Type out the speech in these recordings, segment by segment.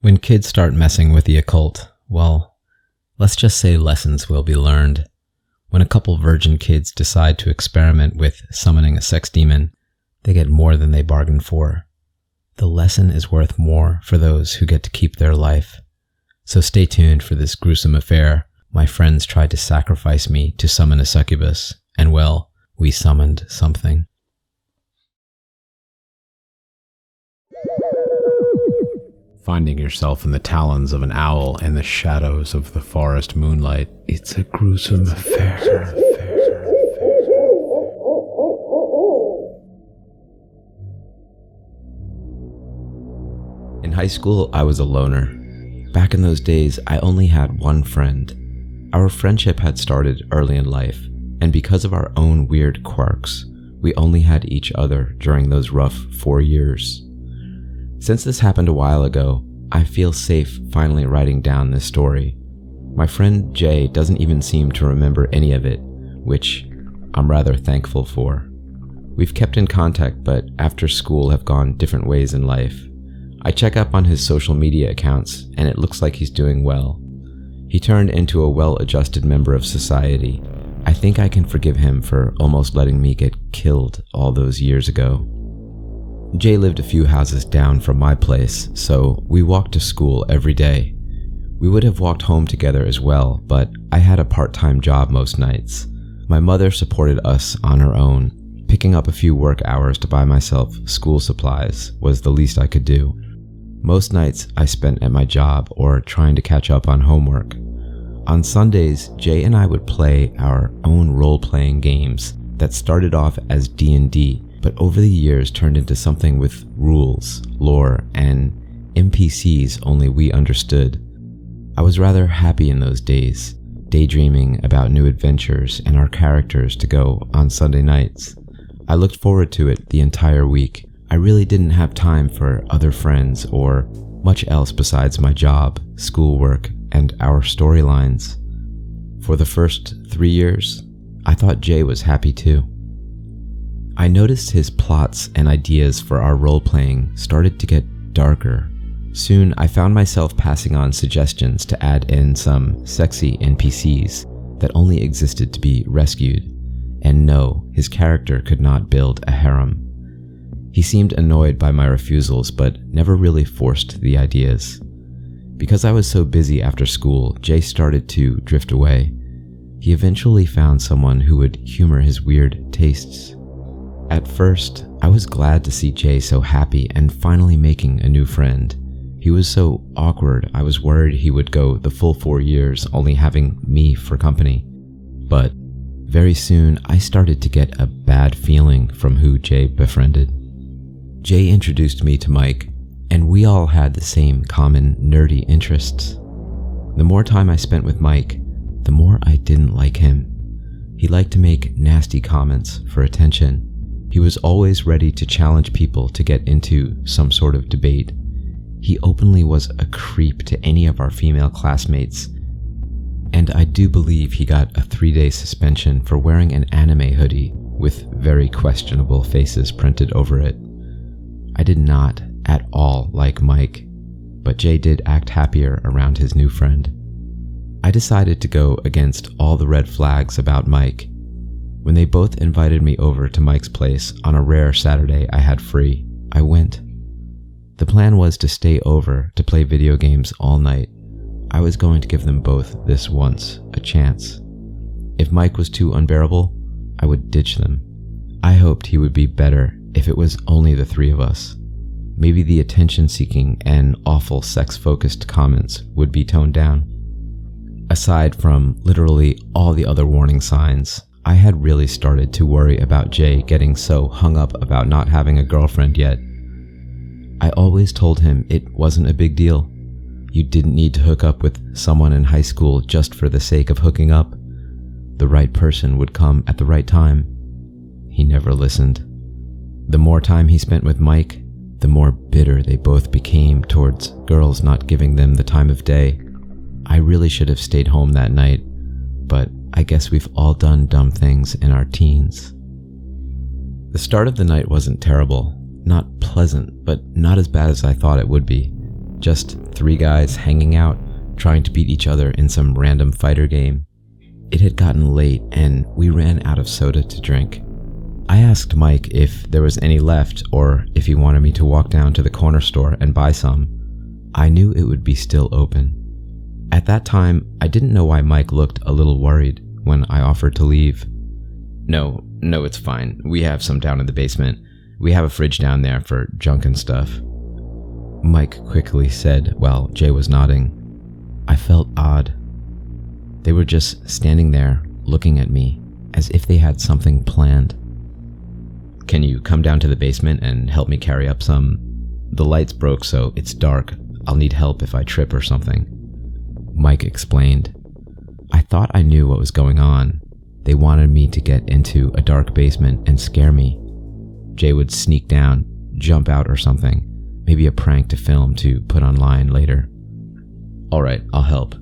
When kids start messing with the occult, well, let's just say lessons will be learned. When a couple virgin kids decide to experiment with summoning a sex demon, they get more than they bargained for. The lesson is worth more for those who get to keep their life. So stay tuned for this gruesome affair. My friends tried to sacrifice me to summon a succubus, and well, we summoned something. Finding yourself in the talons of an owl and the shadows of the forest moonlight, it's a gruesome affair. In high school, I was a loner. Back in those days, I only had one friend. Our friendship had started early in life, and because of our own weird quirks, we only had each other during those rough 4 years. Since this happened a while ago, I feel safe finally writing down this story. My friend Jay doesn't even seem to remember any of it, which I'm rather thankful for. We've kept in contact, but after school have gone different ways in life. I check up on his social media accounts, and it looks like he's doing well. He turned into a well-adjusted member of society. I think I can forgive him for almost letting me get killed all those years ago. Jay lived a few houses down from my place, so we walked to school every day. We would have walked home together as well, but I had a part-time job most nights. My mother supported us on her own. Picking up a few work hours to buy myself school supplies was the least I could do. Most nights I spent at my job or trying to catch up on homework. On Sundays, Jay and I would play our own role-playing games that started off as D&D, but over the years turned into something with rules, lore, and NPCs only we understood. I was rather happy in those days, daydreaming about new adventures and our characters to go on Sunday nights. I looked forward to it the entire week. I really didn't have time for other friends or much else besides my job, schoolwork, and our storylines. For the first 3 years, I thought Jay was happy too. I noticed his plots and ideas for our role-playing started to get darker. Soon, I found myself passing on suggestions to add in some sexy NPCs that only existed to be rescued. And no, his character could not build a harem. He seemed annoyed by my refusals, but never really forced the ideas. Because I was so busy after school, Jay started to drift away. He eventually found someone who would humor his weird tastes. At first, I was glad to see Jay so happy and finally making a new friend. He was so awkward, I was worried he would go the full 4 years only having me for company. But very soon, I started to get a bad feeling from who Jay befriended. Jay introduced me to Mike, and we all had the same common nerdy interests. The more time I spent with Mike, the more I didn't like him. He liked to make nasty comments for attention. He was always ready to challenge people to get into some sort of debate. He openly was a creep to any of our female classmates, and I do believe he got a 3-day suspension for wearing an anime hoodie with very questionable faces printed over it. I did not at all like Mike, but Jay did act happier around his new friend. I decided to go against all the red flags about Mike. When they both invited me over to Mike's place on a rare Saturday I had free, I went. The plan was to stay over to play video games all night. I was going to give them both this once a chance. If Mike was too unbearable, I would ditch them. I hoped he would be better if it was only the 3 of us. Maybe the attention-seeking and awful sex-focused comments would be toned down. Aside from literally all the other warning signs, I had really started to worry about Jay getting so hung up about not having a girlfriend yet. I always told him it wasn't a big deal. You didn't need to hook up with someone in high school just for the sake of hooking up. The right person would come at the right time. He never listened. The more time he spent with Mike, the more bitter they both became towards girls not giving them the time of day. I really should have stayed home that night, but I guess we've all done dumb things in our teens. The start of the night wasn't terrible, not pleasant, but not as bad as I thought it would be. Just 3 guys hanging out, trying to beat each other in some random fighter game. It had gotten late and we ran out of soda to drink. I asked Mike if there was any left or if he wanted me to walk down to the corner store and buy some. I knew it would be still open. At that time, I didn't know why Mike looked a little worried when I offered to leave. No, it's fine. We have some down in the basement. We have a fridge down there for junk and stuff. Mike quickly said while Jay was nodding. I felt odd. They were just standing there looking at me as if they had something planned. Can you come down to the basement and help me carry up some? The lights broke, so it's dark. I'll need help if I trip or something. Mike explained. I thought I knew what was going on. They wanted me to get into a dark basement and scare me. Jay would sneak down, jump out or something. Maybe a prank to film to put online later. All right, I'll help.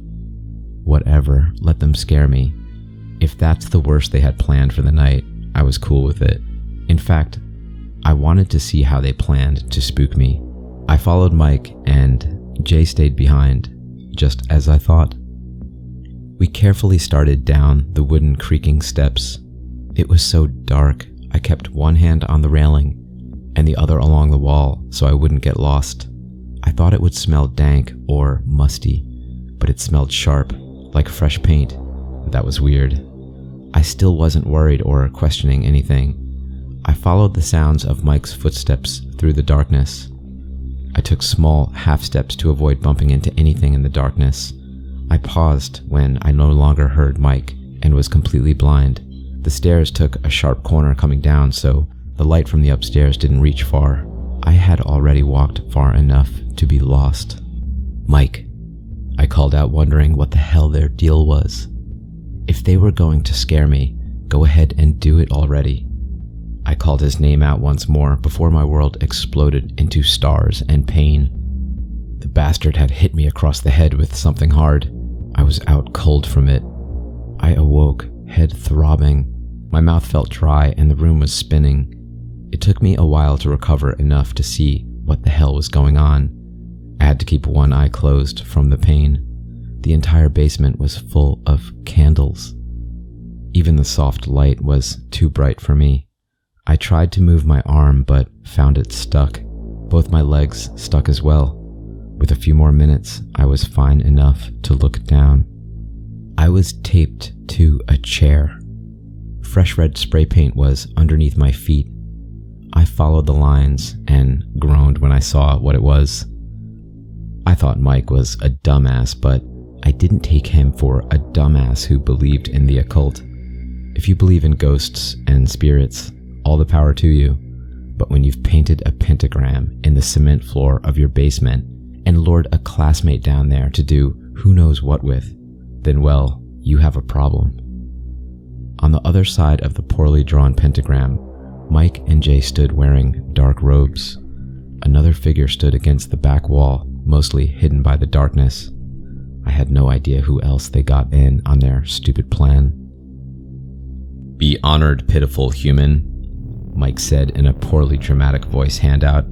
Whatever, let them scare me. If that's the worst they had planned for the night, I was cool with it. In fact, I wanted to see how they planned to spook me. I followed Mike and Jay stayed behind, just as I thought. We carefully started down the wooden creaking steps. It was so dark, I kept one hand on the railing and the other along the wall so I wouldn't get lost. I thought it would smell dank or musty, but it smelled sharp, like fresh paint. That was weird. I still wasn't worried or questioning anything. I followed the sounds of Mike's footsteps through the darkness. I took small half steps to avoid bumping into anything in the darkness. I paused when I no longer heard Mike and was completely blind. The stairs took a sharp corner coming down, so the light from the upstairs didn't reach far. I had already walked far enough to be lost. Mike, I called out, wondering what the hell their deal was. If they were going to scare me, go ahead and do it already. I called his name out once more before my world exploded into stars and pain. The bastard had hit me across the head with something hard. I was out cold from it. I awoke, head throbbing. My mouth felt dry and the room was spinning. It took me a while to recover enough to see what the hell was going on. I had to keep one eye closed from the pain. The entire basement was full of candles. Even the soft light was too bright for me. I tried to move my arm but found it stuck. Both my legs stuck as well. With a few more minutes, I was fine enough to look down. I was taped to a chair. Fresh red spray paint was underneath my feet. I followed the lines and groaned when I saw what it was. I thought Mike was a dumbass, but I didn't take him for a dumbass who believed in the occult. If you believe in ghosts and spirits, all the power to you. But when you've painted a pentagram in the cement floor of your basement and lured a classmate down there to do who knows what with, then well, you have a problem. On the other side of the poorly drawn pentagram, Mike and Jay stood wearing dark robes. Another figure stood against the back wall, mostly hidden by the darkness. I had no idea who else they got in on their stupid plan. Be honored, pitiful human, Mike said in a poorly dramatic voice handout.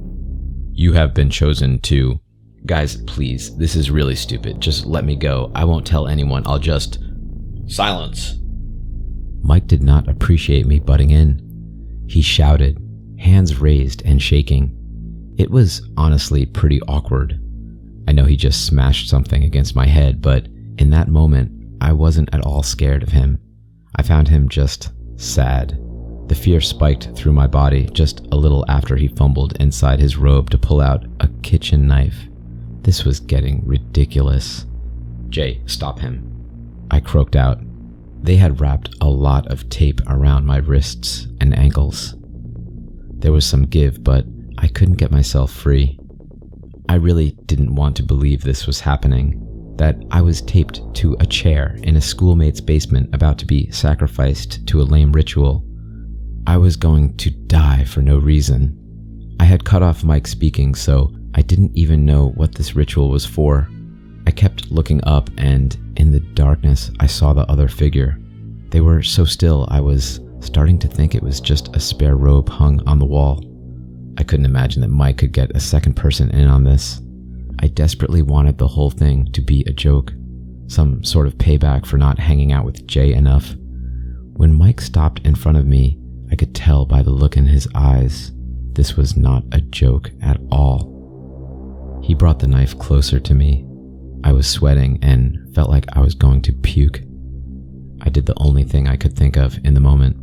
You have been chosen to... Guys, please, this is really stupid. Just let me go. I won't tell anyone. I'll just... Silence! Mike did not appreciate me butting in. He shouted, hands raised and shaking. It was honestly pretty awkward. I know he just smashed something against my head, but in that moment, I wasn't at all scared of him. I found him just sad. The fear spiked through my body just a little after he fumbled inside his robe to pull out a kitchen knife. This was getting ridiculous. Jay, stop him. I croaked out. They had wrapped a lot of tape around my wrists and ankles. There was some give, but I couldn't get myself free. I really didn't want to believe this was happening, that I was taped to a chair in a schoolmate's basement about to be sacrificed to a lame ritual. I was going to die for no reason. I had cut off Mike speaking, so I didn't even know what this ritual was for. I kept looking up, and in the darkness, I saw the other figure. They were so still, I was starting to think it was just a spare robe hung on the wall. I couldn't imagine that Mike could get a second person in on this. I desperately wanted the whole thing to be a joke, some sort of payback for not hanging out with Jay enough. When Mike stopped in front of me, I could tell by the look in his eyes, this was not a joke at all. He brought the knife closer to me. I was sweating and felt like I was going to puke. I did the only thing I could think of in the moment.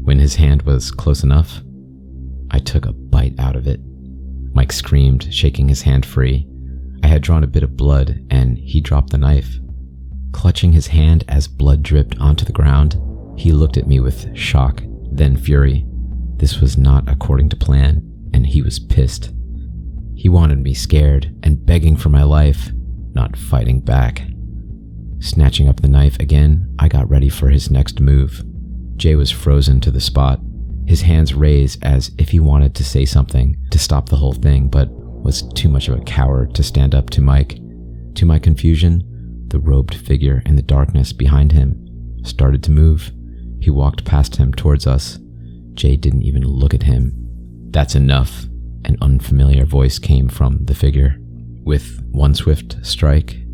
When his hand was close enough, I took a bite out of it. Mike screamed, shaking his hand free. I had drawn a bit of blood, and he dropped the knife. Clutching his hand as blood dripped onto the ground, he looked at me with shock, then fury. This was not according to plan, and he was pissed. He wanted me scared and begging for my life, not fighting back. Snatching up the knife again, I got ready for his next move. Jay was frozen to the spot, his hands raised as if he wanted to say something to stop the whole thing, but was too much of a coward to stand up to Mike. To my confusion, the robed figure in the darkness behind him started to move. He walked past him towards us. Jay didn't even look at him. "That's enough," an unfamiliar voice came from the figure. With one swift strike,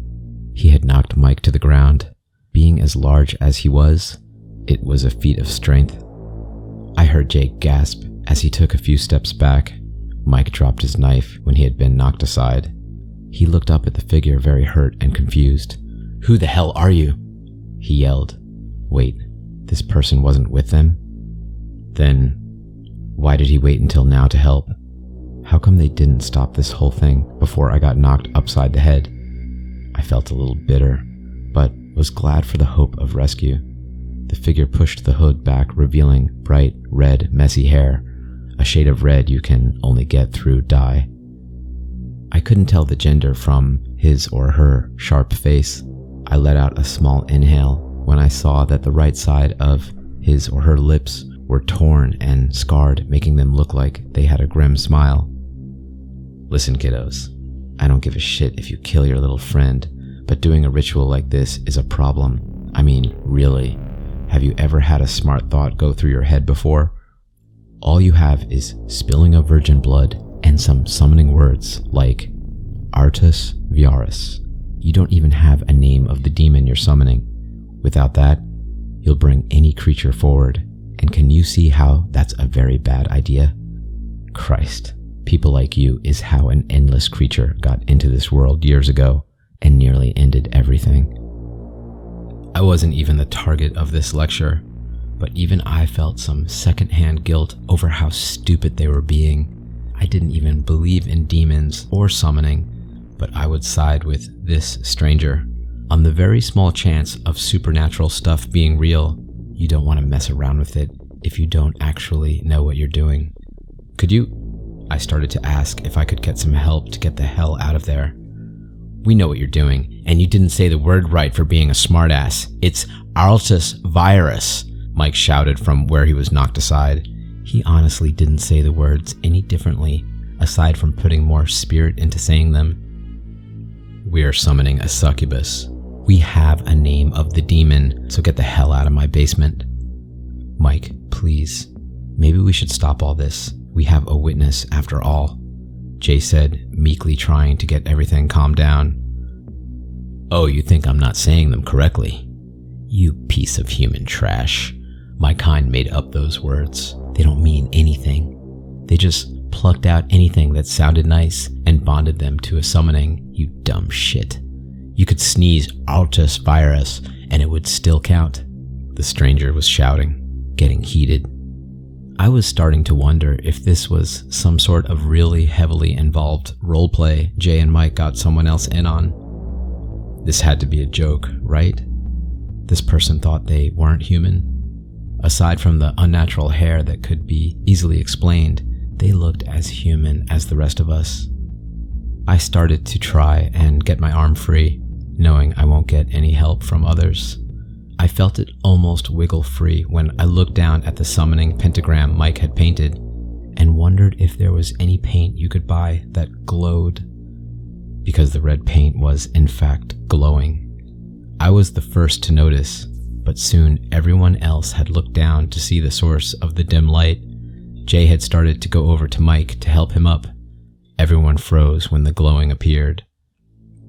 he had knocked Mike to the ground. Being as large as he was, it was a feat of strength. I heard Jay gasp as he took a few steps back. Mike dropped his knife when he had been knocked aside. He looked up at the figure very hurt and confused. "Who the hell are you?" he yelled. Wait, this person wasn't with them? Then, why did he wait until now to help? How come they didn't stop this whole thing before I got knocked upside the head? I felt a little bitter, but was glad for the hope of rescue. The figure pushed the hood back, revealing bright, red, messy hair, a shade of red you can only get through dye. I couldn't tell the gender from his or her sharp face. I let out a small inhale when I saw that the right side of his or her lips were torn and scarred, making them look like they had a grim smile. "Listen, kiddos, I don't give a shit if you kill your little friend, but doing a ritual like this is a problem. I mean, really. Have you ever had a smart thought go through your head before? All you have is spilling of virgin blood and some summoning words like Artus Viaris. You don't even have a name of the demon you're summoning. Without that, you'll bring any creature forward. And can you see how that's a very bad idea? Christ, people like you is how an endless creature got into this world years ago and nearly ended everything." I wasn't even the target of this lecture, but even I felt some secondhand guilt over how stupid they were being. I didn't even believe in demons or summoning, but I would side with this stranger. On the very small chance of supernatural stuff being real, you don't want to mess around with it if you don't actually know what you're doing. "Could you?" I started to ask if I could get some help to get the hell out of there. "We know what you're doing, and you didn't say the word right for being a smartass. It's Artus Virus," Mike shouted from where he was knocked aside. He honestly didn't say the words any differently, aside from putting more spirit into saying them. "We're summoning a succubus. We have a name of the demon, so get the hell out of my basement." "Mike, please. Maybe we should stop all this. We have a witness after all," Jay said, meekly trying to get everything calmed down. "Oh, you think I'm not saying them correctly? You piece of human trash. My kind made up those words. They don't mean anything. They just plucked out anything that sounded nice and bonded them to a summoning, you dumb shit. You could sneeze Artus Virus and it would still count," the stranger was shouting, getting heated. I was starting to wonder if this was some sort of really heavily involved roleplay Jay and Mike got someone else in on. This had to be a joke, right? This person thought they weren't human. Aside from the unnatural hair that could be easily explained, they looked as human as the rest of us. I started to try and get my arm free, knowing I won't get any help from others. I felt it almost wiggle free when I looked down at the summoning pentagram Mike had painted and wondered if there was any paint you could buy that glowed, because the red paint was in fact glowing. I was the first to notice, but soon everyone else had looked down to see the source of the dim light. Jay had started to go over to Mike to help him up. Everyone froze when the glowing appeared.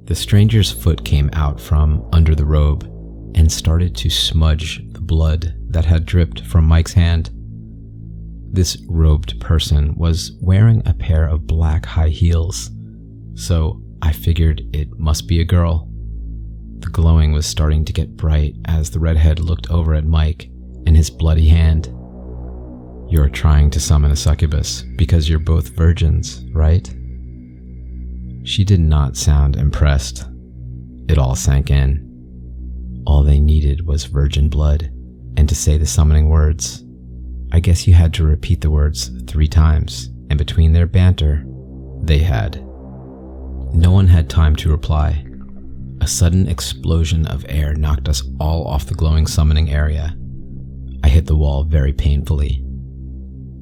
The stranger's foot came out from under the robe and started to smudge the blood that had dripped from Mike's hand. This robed person was wearing a pair of black high heels, so I figured it must be a girl. The glowing was starting to get bright as the redhead looked over at Mike and his bloody hand. "You're trying to summon a succubus because you're both virgins, right?" She did not sound impressed. It all sank in. All they needed was virgin blood, and to say the summoning words. I guess you had to repeat the words 3 times, and between their banter, they had. No one had time to reply. A sudden explosion of air knocked us all off the glowing summoning area. I hit the wall very painfully.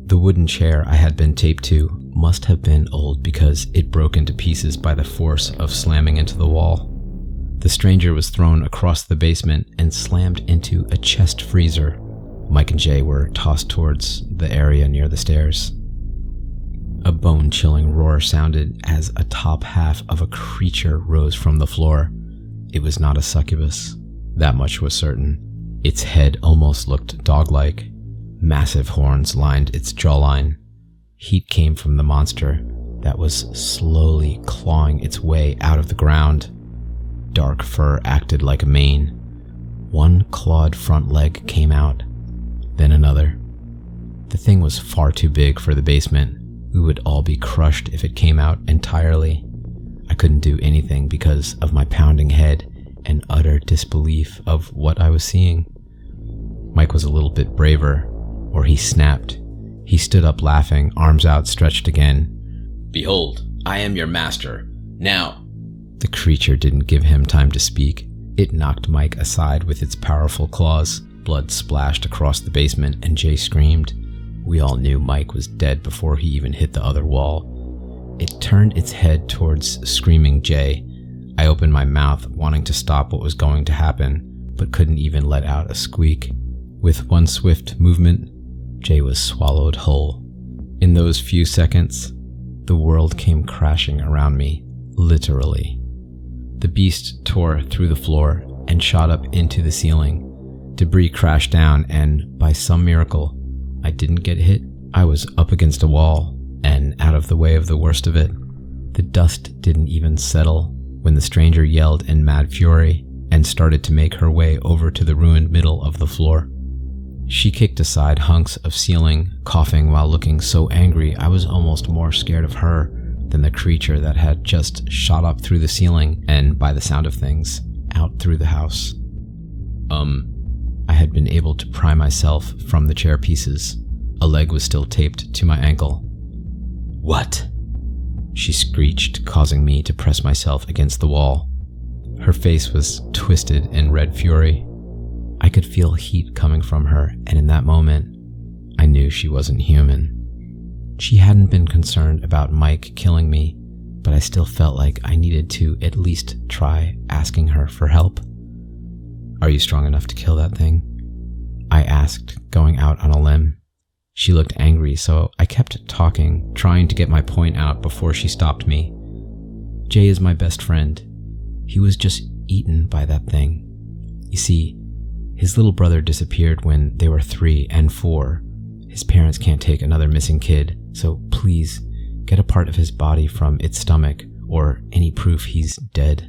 The wooden chair I had been taped to must have been old because it broke into pieces by the force of slamming into the wall. The stranger was thrown across the basement and slammed into a chest freezer. Mike and Jay were tossed towards the area near the stairs. A bone-chilling roar sounded as a top half of a creature rose from the floor. It was not a succubus, that much was certain. Its head almost looked dog-like. Massive horns lined its jawline. Heat came from the monster that was slowly clawing its way out of the ground. Dark fur acted like a mane. One clawed front leg came out, then another. The thing was far too big for the basement. We would all be crushed if it came out entirely. I couldn't do anything because of my pounding head and utter disbelief of what I was seeing. Mike was a little bit braver, or he snapped. He stood up laughing, arms outstretched again. "Behold, I am your master. Now!" The creature didn't give him time to speak. It knocked Mike aside with its powerful claws. Blood splashed across the basement and Jay screamed. We all knew Mike was dead before he even hit the other wall. It turned its head towards screaming Jay. I opened my mouth, wanting to stop what was going to happen, but couldn't even let out a squeak. With one swift movement, Jay was swallowed whole. In those few seconds, the world came crashing around me, literally. The beast tore through the floor and shot up into the ceiling. Debris crashed down, and by some miracle, I didn't get hit. I was up against a wall and out of the way of the worst of it. The dust didn't even settle when the stranger yelled in mad fury and started to make her way over to the ruined middle of the floor. She kicked aside hunks of ceiling, coughing while looking so angry I was almost more scared of her than the creature that had just shot up through the ceiling and, by the sound of things, out through the house. I had been able to pry myself from the chair pieces. A leg was still taped to my ankle. "What?" she screeched, causing me to press myself against the wall. Her face was twisted in red fury. I could feel heat coming from her, and in that moment, I knew she wasn't human. She hadn't been concerned about Mike killing me, but I still felt like I needed to at least try asking her for help. "Are you strong enough to kill that thing?" I asked, going out on a limb. She looked angry, so I kept talking, trying to get my point out before she stopped me. "Jay is my best friend. He was just eaten by that thing. You see, his little brother disappeared when they were 3 and 4. His parents can't take another missing kid, so please get a part of his body from its stomach or any proof he's dead."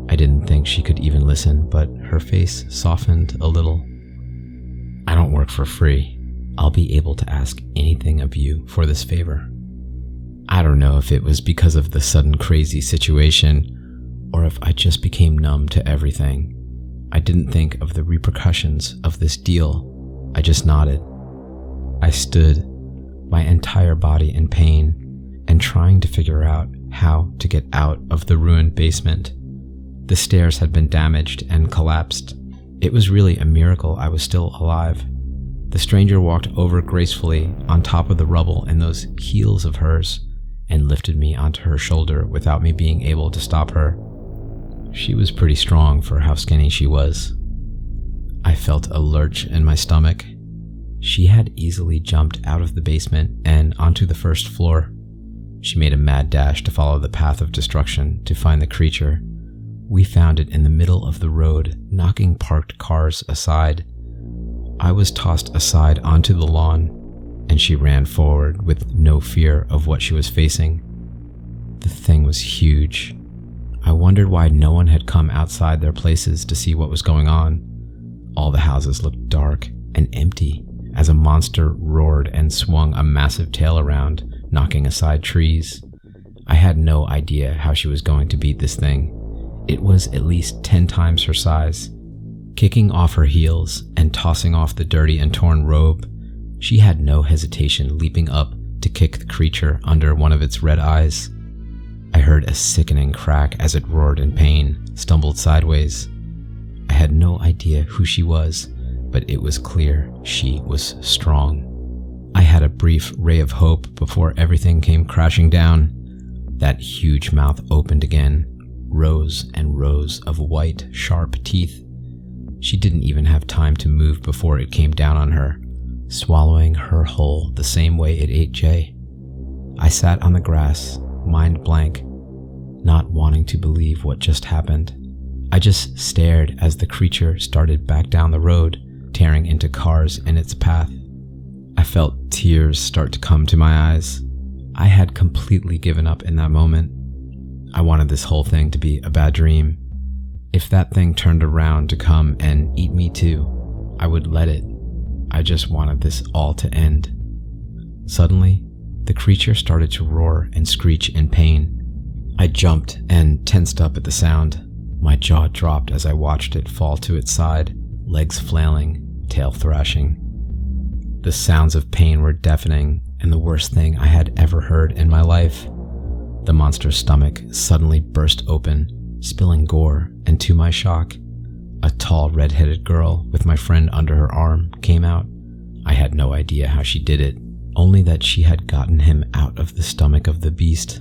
I didn't think she could even listen, but her face softened a little. "I don't work for free. I'll be able to ask anything of you for this favor." I don't know if it was because of the sudden crazy situation, or if I just became numb to everything. I didn't think of the repercussions of this deal. I just nodded. I stood, my entire body in pain, and trying to figure out how to get out of the ruined basement. The stairs had been damaged and collapsed. It was really a miracle I was still alive. The stranger walked over gracefully on top of the rubble in those heels of hers and lifted me onto her shoulder without me being able to stop her. She was pretty strong for how skinny she was. I felt a lurch in my stomach. She had easily jumped out of the basement and onto the first floor. She made a mad dash to follow the path of destruction to find the creature. We found it in the middle of the road, knocking parked cars aside. I was tossed aside onto the lawn, and she ran forward with no fear of what she was facing. The thing was huge. I wondered why no one had come outside their places to see what was going on. All the houses looked dark and empty as a monster roared and swung a massive tail around, knocking aside trees. I had no idea how she was going to beat this thing. It was at least 10 times her size. Kicking off her heels and tossing off the dirty and torn robe, she had no hesitation leaping up to kick the creature under one of its red eyes. I heard a sickening crack as it roared in pain, stumbled sideways. I had no idea who she was, but it was clear she was strong. I had a brief ray of hope before everything came crashing down. That huge mouth opened again, rows and rows of white, sharp teeth. She didn't even have time to move before it came down on her, swallowing her whole the same way it ate Jay. I sat on the grass, mind blank, not wanting to believe what just happened. I just stared as the creature started back down the road, tearing into cars in its path. I felt tears start to come to my eyes. I had completely given up in that moment. I wanted this whole thing to be a bad dream. If that thing turned around to come and eat me too, I would let it. I just wanted this all to end. Suddenly, the creature started to roar and screech in pain. I jumped and tensed up at the sound. My jaw dropped as I watched it fall to its side, legs flailing, tail thrashing. The sounds of pain were deafening and the worst thing I had ever heard in my life. The monster's stomach suddenly burst open, spilling gore, and to my shock, a tall red-headed girl with my friend under her arm came out. I had no idea how she did it, only that she had gotten him out of the stomach of the beast.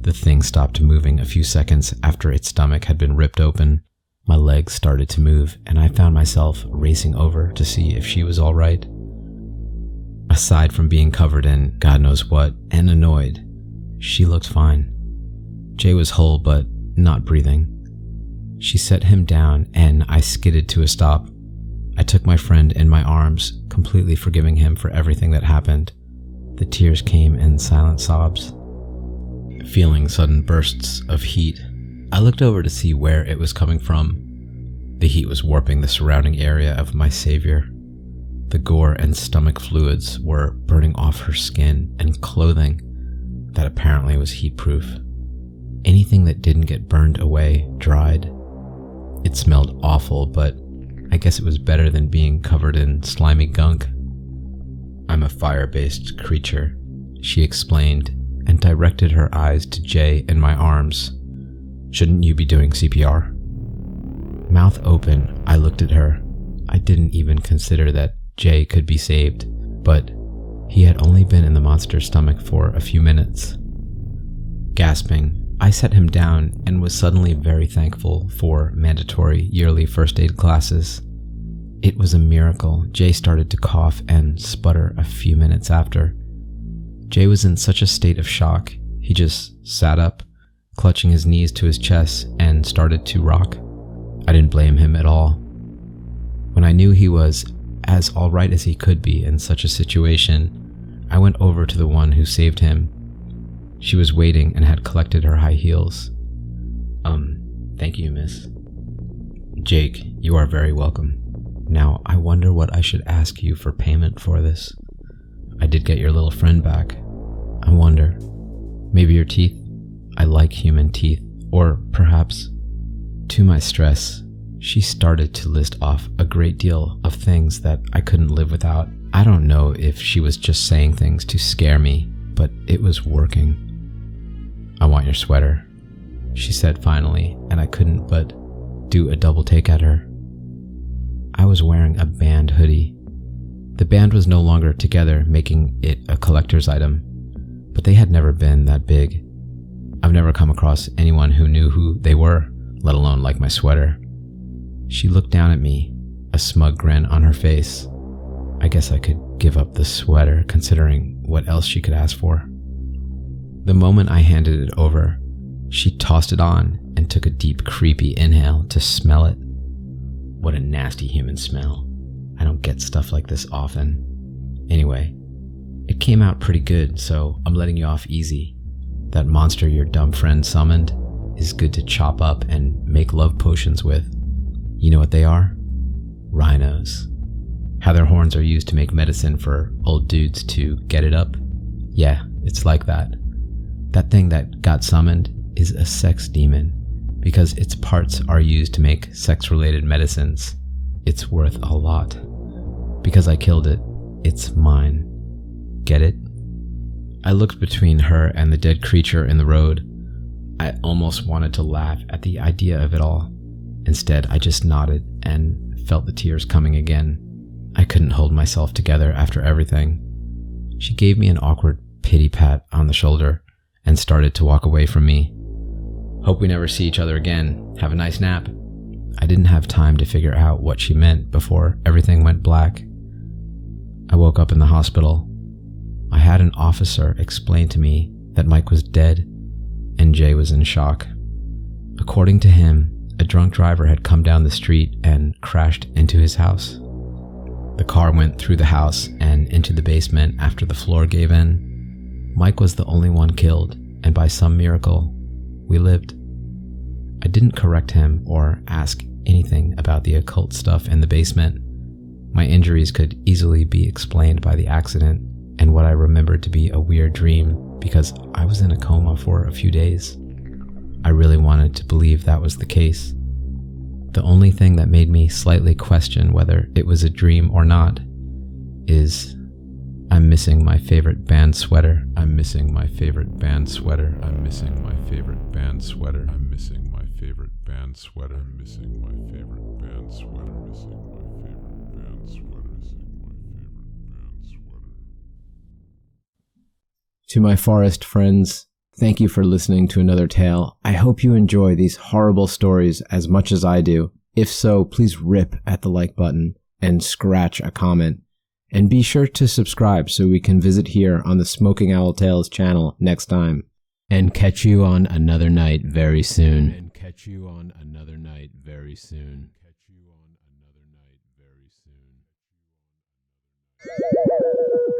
The thing stopped moving a few seconds after its stomach had been ripped open. My legs started to move, and I found myself racing over to see if she was all right. Aside from being covered in God knows what and annoyed, she looked fine. Jay was whole but not breathing. She set him down and I skidded to a stop. I took my friend in my arms, completely forgiving him for everything that happened. The tears came in silent sobs. Feeling sudden bursts of heat, I looked over to see where it was coming from. The heat was warping the surrounding area of my savior. The gore and stomach fluids were burning off her skin and clothing that apparently was heat-proof. Anything that didn't get burned away dried. It smelled awful, but I guess it was better than being covered in slimy gunk. "I'm a fire-based creature," she explained, and directed her eyes to Jay in my arms. "Shouldn't you be doing CPR?" Mouth open, I looked at her. I didn't even consider that Jay could be saved, but he had only been in the monster's stomach for a few minutes. Gasping, I set him down and was suddenly very thankful for mandatory yearly first aid classes. It was a miracle Jay started to cough and sputter a few minutes after. Jay was in such a state of shock, he just sat up, clutching his knees to his chest, and started to rock. I didn't blame him at all. When I knew he was as all right as he could be in such a situation, I went over to the one who saved him. She was waiting and had collected her high heels. Thank you, miss." "Jake, you are very welcome. Now, I wonder what I should ask you for payment for this. I did get your little friend back. I wonder, maybe your teeth? I like human teeth, or perhaps..." To my stress, she started to list off a great deal of things that I couldn't live without. I don't know if she was just saying things to scare me, but it was working. "I want your sweater," she said finally, and I couldn't but do a double take at her. I was wearing a band hoodie. The band was no longer together, making it a collector's item, but they had never been that big. I've never come across anyone who knew who they were, let alone like my sweater. She looked down at me, a smug grin on her face. I guess I could give up the sweater, considering what else she could ask for. The moment I handed it over, she tossed it on and took a deep, creepy inhale to smell it. What a nasty human smell. I don't get stuff like this often. Anyway, it came out pretty good, so I'm letting you off easy. That monster your dumb friend summoned is good to chop up and make love potions with. You know what they are? Rhinos. How their horns are used to make medicine for old dudes to get it up? Yeah, it's like that. That thing that got summoned is a sex demon because its parts are used to make sex-related medicines. It's worth a lot. Because I killed it, it's mine. Get it? I looked between her and the dead creature in the road. I almost wanted to laugh at the idea of it all. Instead, I just nodded and felt the tears coming again. I couldn't hold myself together after everything. She gave me an awkward pity pat on the shoulder and started to walk away from me. Hope we never see each other again. Have a nice nap. I didn't have time to figure out what she meant before everything went black. I woke up in the hospital. I had an officer explain to me that Mike was dead and Jay was in shock. According to him, a drunk driver had come down the street and crashed into his house. The car went through the house and into the basement after the floor gave in. Mike was the only one killed, and by some miracle, we lived. I didn't correct him or ask anything about the occult stuff in the basement. My injuries could easily be explained by the accident and what I remembered to be a weird dream because I was in a coma for a few days. I really wanted to believe that was the case. The only thing that made me slightly question whether it was a dream or not is I'm missing my favorite band sweater. I'm missing my favorite band sweater. I'm missing my favorite band sweater. I'm missing my favorite band sweater. I'm missing my favorite band sweater. Missing my favorite band sweater. Missing my favorite band sweater. To my forest friends, thank you for listening to another tale. I hope you enjoy these horrible stories as much as I do. If so, please rip at the like button and scratch a comment. And be sure to subscribe so we can visit here on the Smoking Owl Tales channel next time. And catch you on another night very soon. And catch you on another night very soon. Catch you on another night very soon.